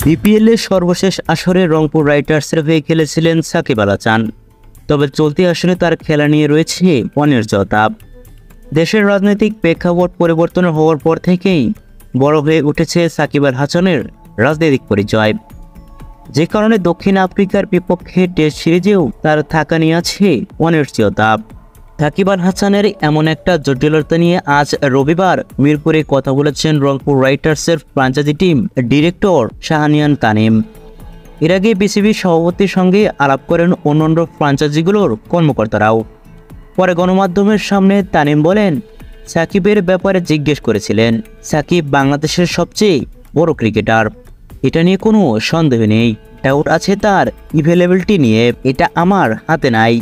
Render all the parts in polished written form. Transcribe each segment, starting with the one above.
বিপিএলের সর্বশেষ আসরে রংপুর রাইডার্সের হয়ে খেলেছিলেন সাকিব আল হাসান। তবে চলতি আসরে তার খেলা নিয়ে রয়েছে অনিশ্চয়তা। দেশের রাজনৈতিক প্রেক্ষাপট পরিবর্তন হওয়ার পর থেকেই বড় হয়ে উঠেছে সাকিব আল হাসানের রাজনৈতিক পরিচয়, যে কারণে দক্ষিণ আফ্রিকার বিপক্ষে টেস্ট সিরিজেও তার থাকা নিয়ে আছে অনিশ্চয়তা। সাকিব আল হাসানের এমন একটা জটিলতা নিয়ে আজ রবিবার মিরপুরে কথা বলেছেন রংপুর রাইডার্সের franchise team director Shahriar Tanim. এর আগে বিসিবি সভাপতির সঙ্গে আলাপ করেন অন্যান্য ফ্র্যাঞ্চাইজিগুলোর কর্মকর্তারাও। পরে গণমাধ্যমের সামনে তানিম বলেন, সাকিবের ব্যাপারে জিজ্ঞেস করেছিলেন। সাকিব বাংলাদেশের সবচেয়ে বড় ক্রিকেটার, এটা নিয়ে কোনো সন্দেহ নেই। ডাউট আছে তার ইভেলেবিলিটি নিয়ে, এটা আমার হাতে নাই।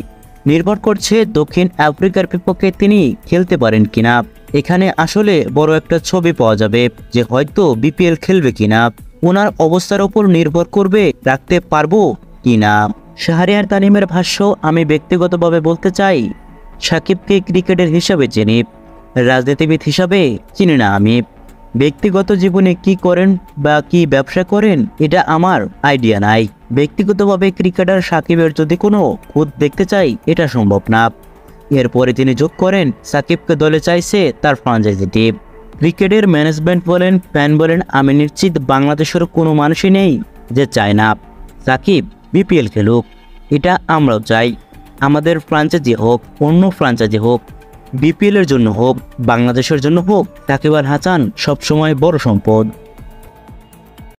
নির্ভর করছে দক্ষিণ আফ্রিকার বিপক্ষে তিনি খেলতে পারেন কিনা। এখানে আসলে বড় একটা ছবি পাওয়া যাবে যে হয়তো বিপিএল খেলবে কিনা। ওনার অবস্থার উপর নির্ভর করবে রাখতে পারবো কিনা। শাহরিয়ার তানিমের ভাষ্য, আমি ব্যক্তিগতভাবে বলতে চাই, সাকিবকে ক্রিকেটের হিসাবে চিনি, রাজনীতিবিদ হিসাবে চিনি না। আমি ব্যক্তিগত জীবনে কি করেন বা কি ব্যবসা করেন এটা আমার আইডিয়া নাই। ব্যক্তিগতভাবে ক্রিকেটার সাকিবের যদি কোনো খুদ দেখতে চাই এটা সম্ভব না। এরপরে তিনি যোগ করেন, সাকিবকে দলে চাইছে তার ফ্র্যাঞ্চাইজি টিম। ক্রিকেটের ম্যানেজমেন্ট বলেন, ফ্যান বলেন, আমি নিশ্চিত বাংলাদেশের কোনো মানুষই নেই যে চায় না সাকিব বিপিএল খেলুক। এটা আমরাও চাই। আমাদের ফ্র্যাঞ্চাইজি হোক, অন্য ফ্র্যাঞ্চাইজি হোক, বিপিএলের জন্য হোক, বাংলাদেশের জন্য হোক, সাকিব আল হাসান সবসময় বড় সম্পদ।